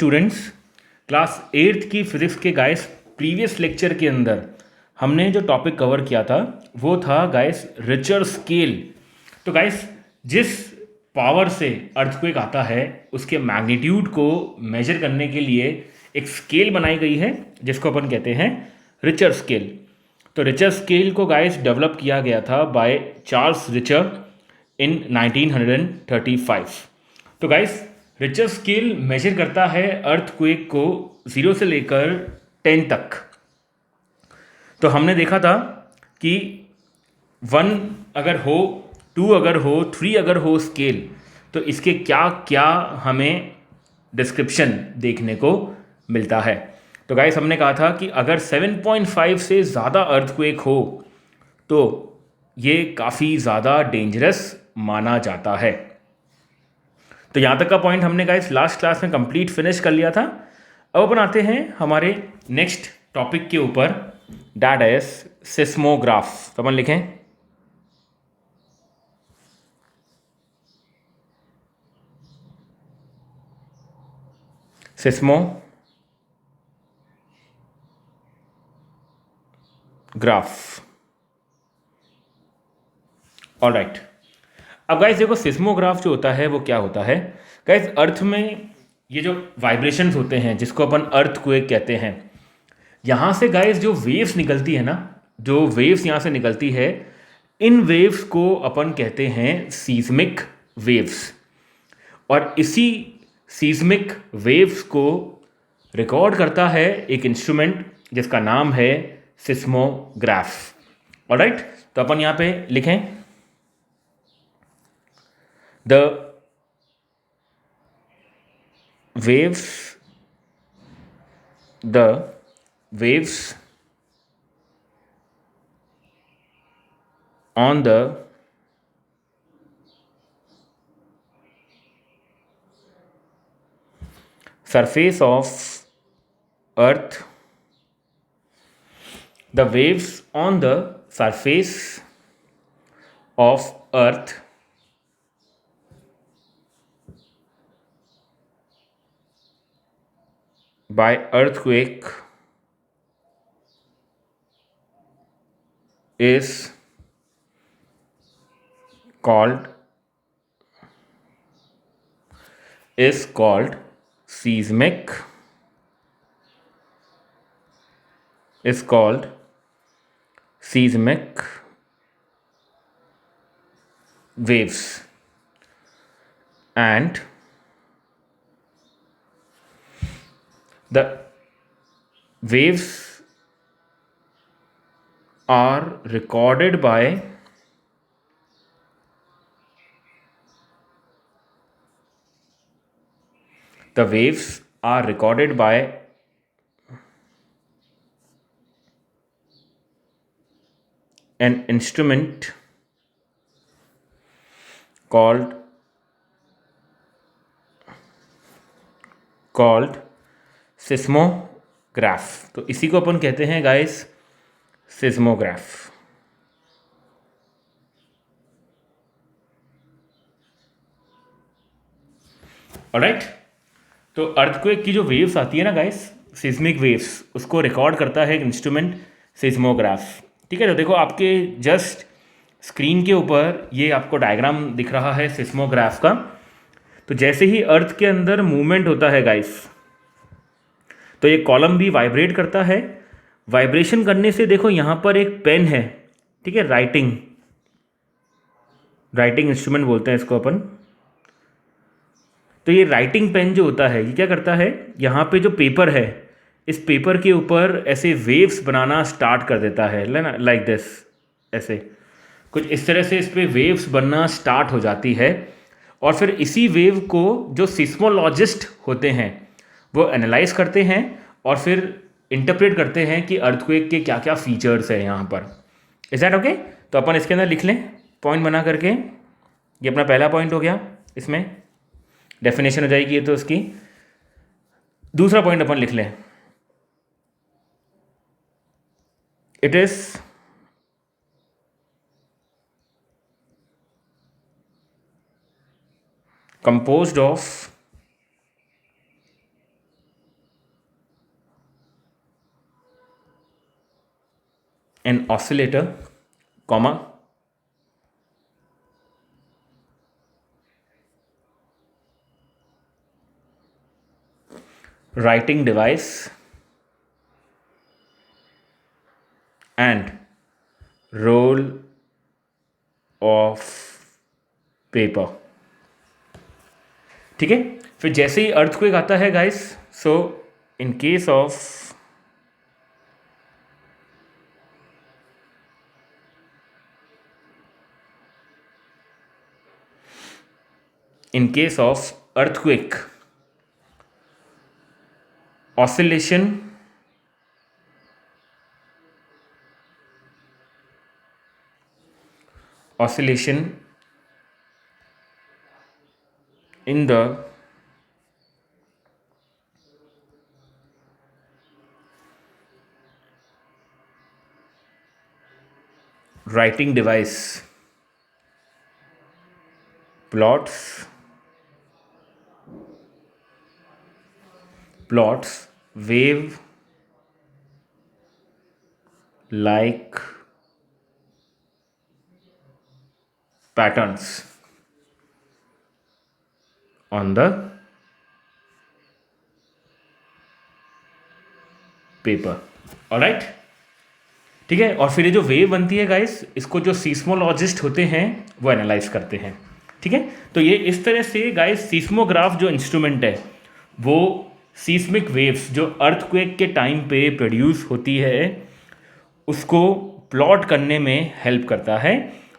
Students, class 8th की physics के guys previous lecture के अंदर हमने जो टॉपिक कवर किया था वो था गाइस रिचर स्केल। तो गाइस जिस पावर से अर्थक्वेक आता है उसके मैग्नीट्यूड को मेजर करने के लिए एक स्केल बनाई गई है जिसको अपन कहते हैं रिचर स्केल। तो रिचर स्केल को गाइस डेवलप किया गया था बाय चार्ल्स रिचर इन 1935। तो गाइस रिचर स्केल मेजर करता है अर्थक्वेक को 0 से लेकर 10 तक। तो हमने देखा था कि 1 अगर हो, 2 अगर हो, 3 अगर हो स्केल, तो इसके क्या क्या हमें डिस्क्रिप्शन देखने को मिलता है। तो गाइस हमने कहा था कि अगर 7.5 से ज़्यादा अर्थक्वेक हो तो ये काफ़ी ज़्यादा डेंजरस माना जाता है। तो यहाँ तक का पॉइंट हमने गाइस लास्ट क्लास में कंप्लीट फिनिश कर लिया था। अब अपन आते हैं हमारे नेक्स्ट टॉपिक के ऊपर, दैट इज सिस्मोग्राफ। तो अपन लिखें सिस्मोग्राफ। ऑलराइट, अब गाइस देखो सिस्मोग्राफ जो होता है वो क्या होता है। गाइस अर्थ में ये जो वाइब्रेशंस होते हैं जिसको अपन अर्थक्वेक कहते हैं, यहाँ से गाइस जो वेव्स निकलती है ना, जो वेव्स यहाँ से निकलती है, इन वेव्स को अपन कहते हैं सीस्मिक वेव्स। और इसी सीस्मिक वेव्स को रिकॉर्ड करता है एक इंस्ट्रूमेंट जिसका नाम है सिस्मोग्राफ। ऑलराइट, तो अपन यहाँ पे लिखें the waves the waves on the surface of earth, the waves on the surface of earth by earthquake is called seismic waves, and the waves are recorded by an instrument called seismograph. तो इसी को अपन कहते हैं guys seismograph. Alright, तो earthquake की जो waves आती है ना गाइस, सिस्मिक वेव्स, उसको रिकॉर्ड करता है एक इंस्ट्रूमेंट सिस्मोग्राफ। ठीक है, तो देखो आपके जस्ट स्क्रीन के ऊपर ये आपको डायग्राम दिख रहा है सिस्मोग्राफ का। तो जैसे ही अर्थ के अंदर मूवमेंट होता है गाइस, तो ये कॉलम भी वाइब्रेट करता है। वाइब्रेशन करने से देखो यहाँ पर एक पेन है, ठीक है, राइटिंग इंस्ट्रूमेंट बोलते हैं इसको अपन। तो ये राइटिंग पेन जो होता है ये क्या करता है, यहाँ पे जो पेपर है इस पेपर के ऊपर ऐसे वेव्स बनाना स्टार्ट कर देता है ना, लाइक दिस, ऐसे कुछ इस तरह से इस पे वेव्स बनना स्टार्ट हो जाती है। और फिर इसी वेव को जो सिस्मोलॉजिस्ट होते हैं वो एनालाइज करते हैं और फिर इंटरप्रेट करते हैं कि अर्थक्वेक के क्या क्या फीचर्स है यहाँ पर। Is that okay? तो अपन इसके अंदर लिख लें पॉइंट बना करके। ये अपना पहला पॉइंट हो गया, इसमें डेफिनेशन हो जाएगी ये तो उसकी। दूसरा पॉइंट अपन लिख लें, it is composed of an oscillator, comma, writing device and roll of paper. ठीक है. फिर जैसे ही अर्थक्वेक आता है guys, so in case of earthquake, oscillation in the writing device plots wave like patterns on the paper. Alright. ठीक है. और फिर ये जो वेव बनती है गाइस, इसको जो सीस्मोलॉजिस्ट होते हैं वो एनालाइज करते हैं. ठीक है. तो ये इस तरह से गाइस सीस्मोग्राफ जो इंस्ट्रूमेंट है वो सीस्मिक वेव्स जो अर्थक्वेक के टाइम पे प्रोड्यूस होती है उसको प्लॉट करने में हेल्प करता है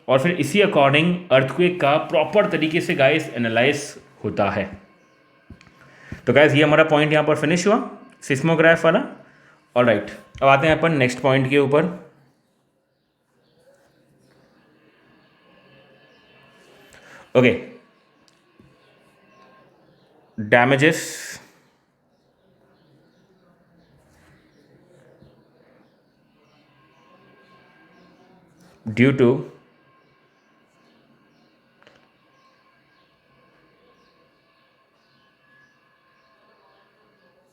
और फिर इसी अकॉर्डिंग अर्थक्वेक का प्रॉपर तरीके से गाइस एनालाइज होता है. तो गाइस ये हमारा पॉइंट यहाँ पर फिनिश हुआ सिस्मोग्राफ वाला. ऑलराइट. अब आते हैं अपन नेक्स्ट पॉइंट के ऊपर. Okay. Damages due to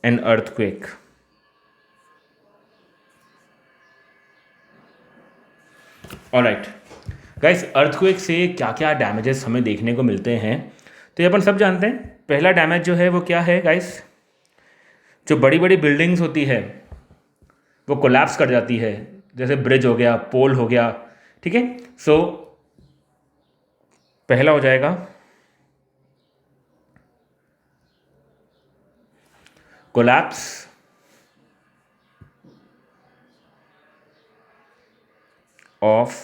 an earthquake. Alright guys, earthquake से क्या क्या डैमेजेस हमें देखने को मिलते हैं तो ये अपन सब जानते हैं. पहला डैमेज जो है वो क्या है गाइस, जो बड़ी बड़ी बिल्डिंग्स होती है वो कोलैप्स कर जाती है, जैसे ब्रिज हो गया, पोल हो गया. ठीक है. सो पहला हो जाएगा collapse of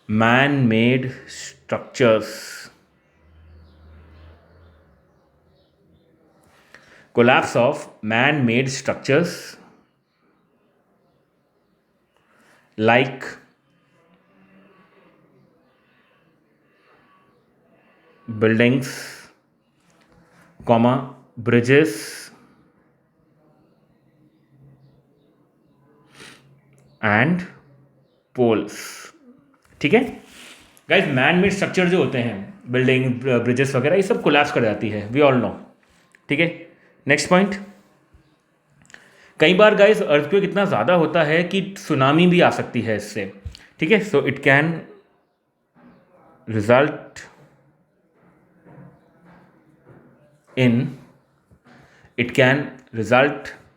man-made structures. Collapse of man-made structures like buildings, bridges and poles. ठीक है गाइज, मैन मेड स्ट्रक्चर जो होते हैं, बिल्डिंग, ब्रिजेस वगैरह, ये सब कोलैप्स कर जाती है, वी ऑल नो. ठीक है. Next point. कई बार गाइज अर्थक्वेक इतना ज़्यादा होता है कि सुनामी भी आ सकती है इससे. ठीक है. So it can result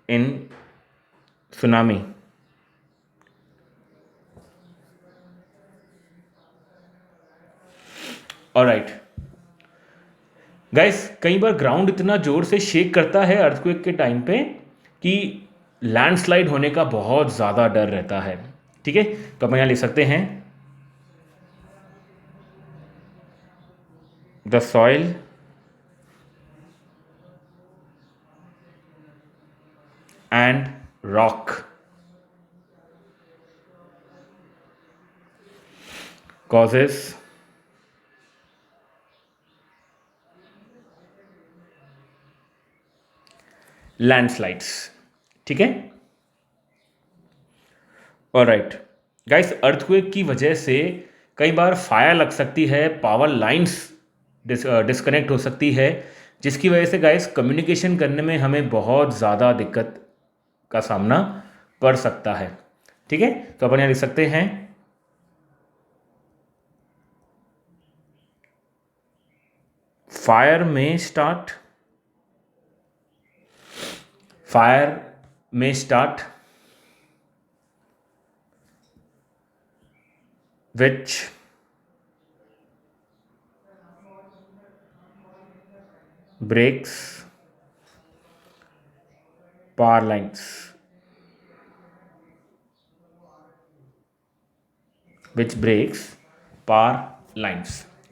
in tsunami. Alright guys, कई बार ग्राउंड इतना जोर से शेक करता है अर्थक्वेक के टाइम पे कि लैंडस्लाइड होने का बहुत ज़्यादा डर रहता है. ठीक है. तो अपन यहाँ लिख सकते हैं the soil and rock causes landslides. ठीक है. ऑलराइट गाइस, अर्थक्वेक की वजह से कई बार फायर लग सकती है, पावर लाइंस डिस्कनेक्ट हो सकती है, जिसकी वजह से गाइस कम्युनिकेशन करने में हमें बहुत ज़्यादा दिक्कत का सामना पड़ सकता है। ठीक है, तो अपन यहाँ लिख सकते हैं फायर में start which breaks power lines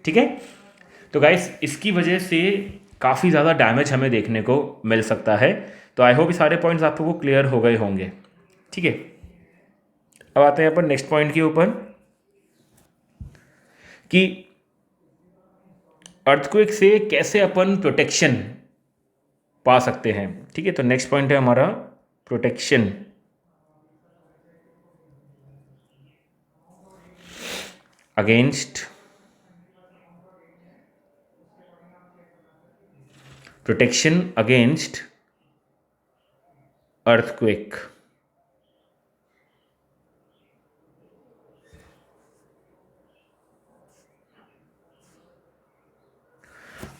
ठीक है, तो गाइस इसकी वजह से काफ़ी ज़्यादा डैमेज हमें देखने को मिल सकता है। तो आई होप ये सारे पॉइंट्स आपको क्लियर हो गए होंगे। ठीक है, अब आते हैं अपन नेक्स्ट पॉइंट के ऊपर कि अर्थक्वेक से कैसे अपन प्रोटेक्शन पा सकते हैं। ठीक है, तो नेक्स्ट पॉइंट है हमारा प्रोटेक्शन अगेंस्ट earthquake।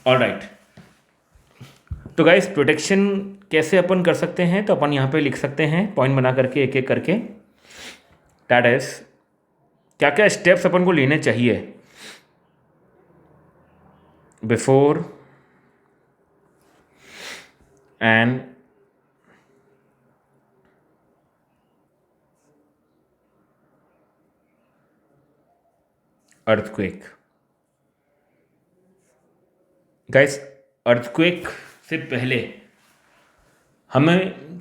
ऑलराइट, तो गाइस प्रोटेक्शन कैसे अपन कर सकते हैं, तो अपन यहाँ पे लिख सकते हैं पॉइंट बना करके एक एक करके। दैट इज क्या क्या स्टेप्स अपन को लेने चाहिए before an earthquake. Guys earthquake से पहले हमें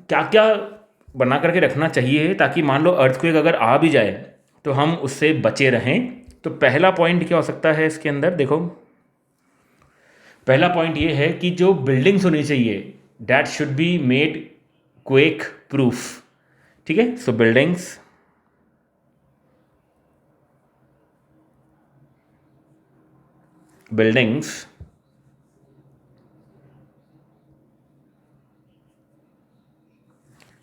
क्या क्या बना करके रखना चाहिए ताकि मान लो अर्थक्वेक अगर आ भी जाए तो हम उससे बचे रहें। तो पहला पॉइंट क्या हो सकता है इसके अंदर, देखो पहला पॉइंट ये है कि जो बिल्डिंग्स होनी चाहिए that should be made quake proof. ठीक है, so buildings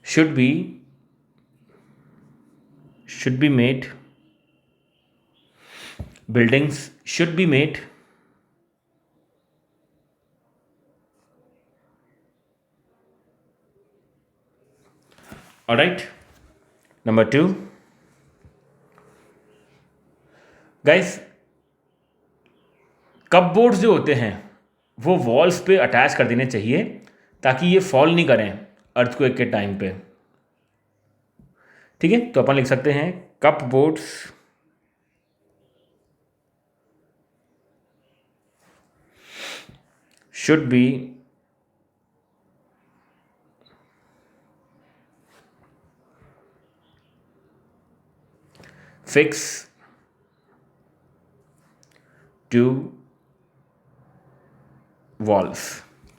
should be made buildings should be made alright। Number 2 guys cupboards जो होते हैं वो वॉल्स पे अटैच कर देने चाहिए ताकि ये फॉल नहीं करें अर्थक्वेक के टाइम पे। ठीक है, तो अपन लिख सकते हैं cupboards should be fixed to walls।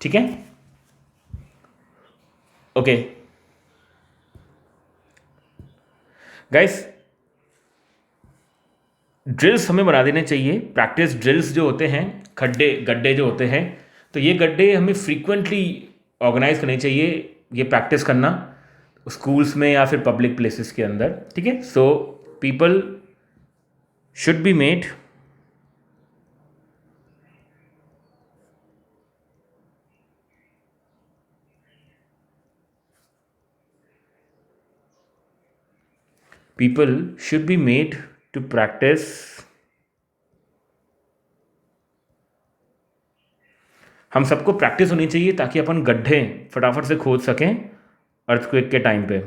ठीक है, ओके गाइस ड्रिल्स हमें बना देने चाहिए, प्रैक्टिस ड्रिल्स जो होते हैं, गड्ढे जो होते हैं, तो ये गड्ढे हमें फ्रीक्वेंटली ऑर्गेनाइज करने चाहिए, ये प्रैक्टिस करना स्कूल्स में या फिर पब्लिक प्लेसेस के अंदर। ठीक है, so people should be made to practice हम सबको प्रैक्टिस होनी चाहिए ताकि अपन गड्ढे फटाफट से खोद सकें अर्थक्वेक के टाइम पे।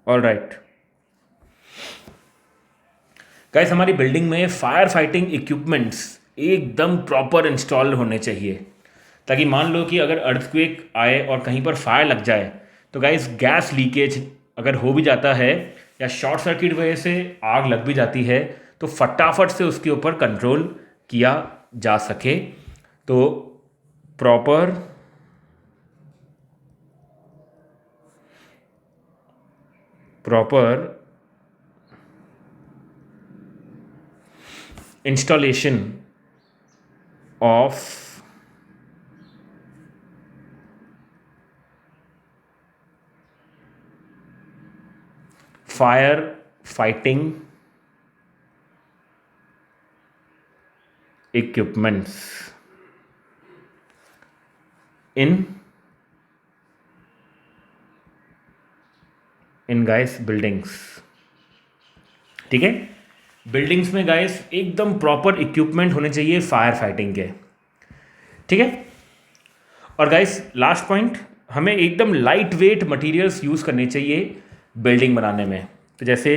ऑलराइट गाइस, हमारी बिल्डिंग में फायर फाइटिंग इक्विपमेंट्स एकदम प्रॉपर इंस्टॉल होने चाहिए ताकि मान लो कि अगर अर्थक्वेक आए और कहीं पर फायर लग जाए तो गाइस गैस लीकेज अगर हो भी जाता है या शॉर्ट सर्किट वजह से आग लग भी जाती है तो फटाफट से उसके ऊपर कंट्रोल किया जा सके। तो proper installation of fire fighting equipments in guys buildings. ठीक है, बिल्डिंग्स में गाइस एकदम प्रॉपर इक्विपमेंट होने चाहिए फायर फाइटिंग के। ठीक है, और गाइस लास्ट पॉइंट, हमें एकदम लाइट वेट मटेरियल्स यूज करने चाहिए बिल्डिंग बनाने में। तो जैसे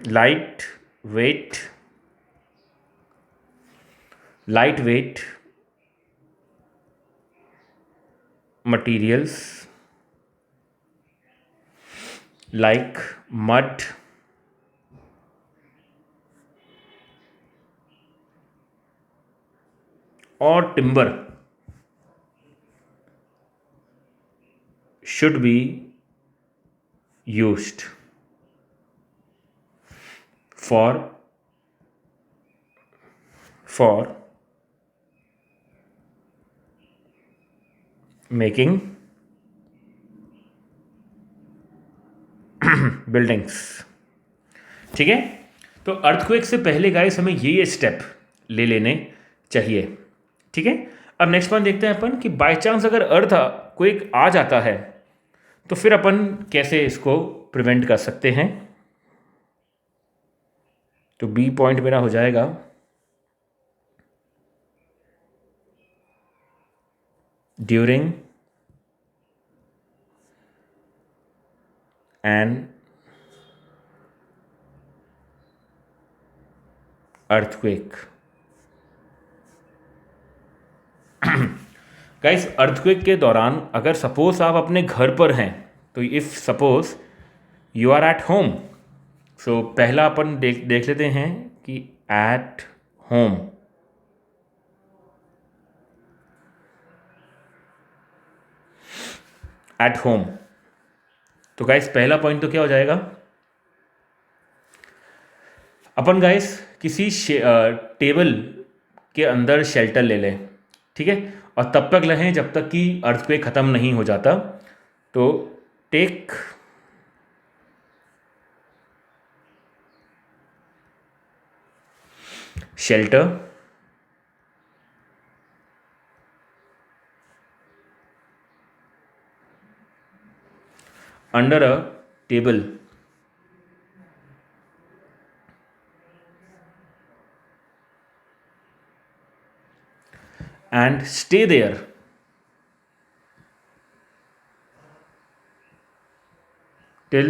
light weight materials like mud, और timber should be used for making buildings. ठीक है, तो अर्थक्वेक से पहले गाइस हमें ये स्टेप ले लेने चाहिए। ठीक है, अब नेक्स्ट पॉइंट देखते हैं अपन कि बाय चांस अगर अर्थक्वेक आ जाता है तो फिर अपन कैसे इसको प्रिवेंट कर सकते हैं। तो बी पॉइंट मेरा हो जाएगा during an earthquake. Guys, earthquake के दौरान अगर सपोज आप अपने घर पर हैं, तो if suppose you are at home, so पहला अपन देख लेते हैं कि एट होम। एट होम, तो गाइस पहला पॉइंट तो क्या हो जाएगा, अपन गाइस किसी टेबल के अंदर शेल्टर ले लें। ठीक है, और तब तक रहें जब तक कि अर्थक्वेक ख़त्म नहीं हो जाता। तो take shelter under a table and stay there till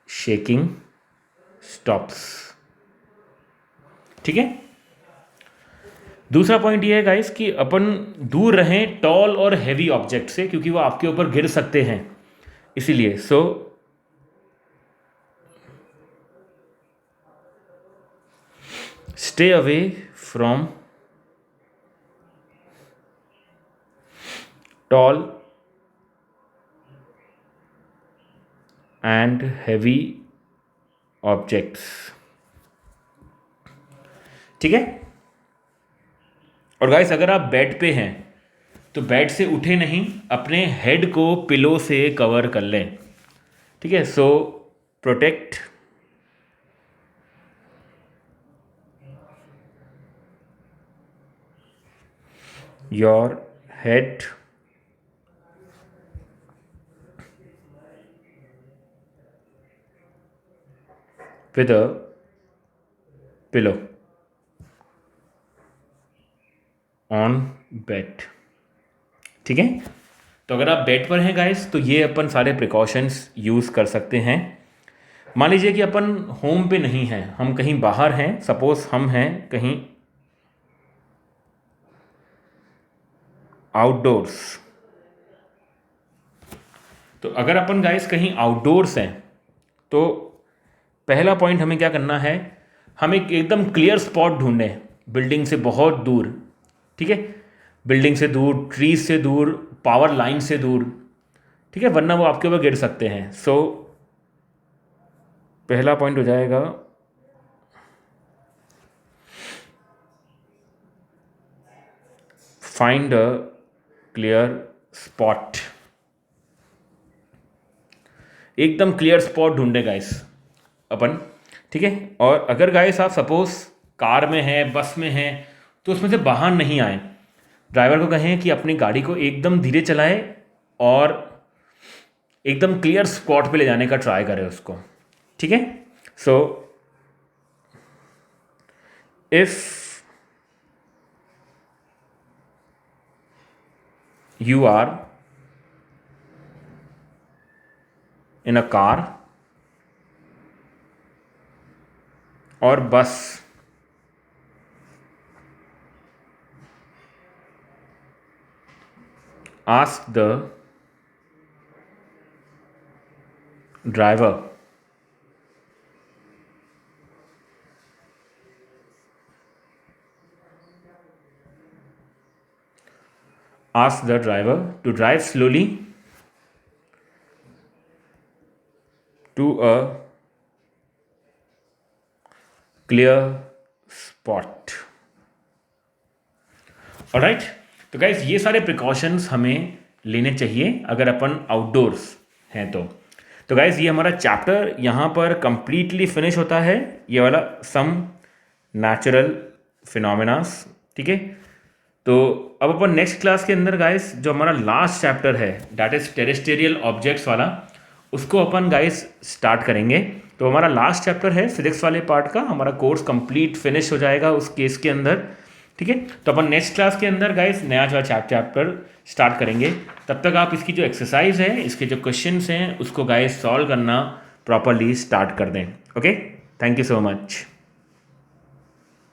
shaking stops। ठीक है, दूसरा पॉइंट ये है गाइस कि अपन दूर रहें टॉल और हैवी ऑब्जेक्ट से, क्योंकि वो आपके ऊपर गिर सकते हैं, इसीलिए stay away from tall and heavy objects. ठीक है, और गाइस अगर आप बेड पे हैं तो बेड से उठे नहीं, अपने हेड को पिलो से कवर कर लें। ठीक है, so protect your head with a pillow on bed. ठीक है, तो अगर आप बेड पर हैं गाइस, तो ये अपन सारे प्रिकॉशंस यूज़ कर सकते हैं। मान लीजिए कि अपन होम पे नहीं हैं, हम कहीं बाहर हैं, सपोज हम हैं कहीं आउटडोर्स। तो अगर अपन गाइस कहीं आउटडोर्स हैं, तो पहला पॉइंट हमें क्या करना है, हम एक एकदम क्लियर स्पॉट ढूंढें बिल्डिंग से बहुत दूर। ठीक है, बिल्डिंग से दूर, ट्रीज से दूर, पावर लाइन से दूर। ठीक है, वरना वो आपके ऊपर गिर सकते हैं। पहला पॉइंट हो जाएगा फाइंड अ क्लियर स्पॉट, एकदम क्लियर स्पॉट ढूंढे गाइस अपन, ठीक है। और अगर गाइस आप सपोज कार में हैं, बस में हैं, तो उसमें से बाहर नहीं आए, ड्राइवर को कहें कि अपनी गाड़ी को एकदम धीरे चलाए और एकदम क्लियर स्पॉट पे ले जाने का ट्राई करें उसको, ठीक है। So if you are in a car or bus, ask the driver to drive slowly to a clear spot. Alright, तो गाइज ये सारे प्रिकॉशंस हमें लेने चाहिए अगर अपन आउटडोर्स हैं तो गाइज ये हमारा चैप्टर यहाँ पर कंप्लीटली फिनिश होता है, ये वाला सम नेचुरल फिनोमेनास, ठीक है। तो अब अपन नेक्स्ट क्लास के अंदर गाइस जो हमारा लास्ट चैप्टर है दैट इज टेरेस्टेरियल ऑब्जेक्ट्स वाला, उसको अपन गाइस स्टार्ट करेंगे। तो हमारा लास्ट चैप्टर है फिजिक्स वाले पार्ट का, हमारा कोर्स कंप्लीट फिनिश हो जाएगा उस केस के अंदर, ठीक है। तो अपन नेक्स्ट क्लास के अंदर गाइस नया जो चैप्टर स्टार्ट करेंगे। तब तक आप इसकी जो एक्सरसाइज है, इसके जो क्वेश्चंस हैं, उसको गाइस सॉल्व करना प्रॉपरली स्टार्ट कर दें। Okay, thank you so much.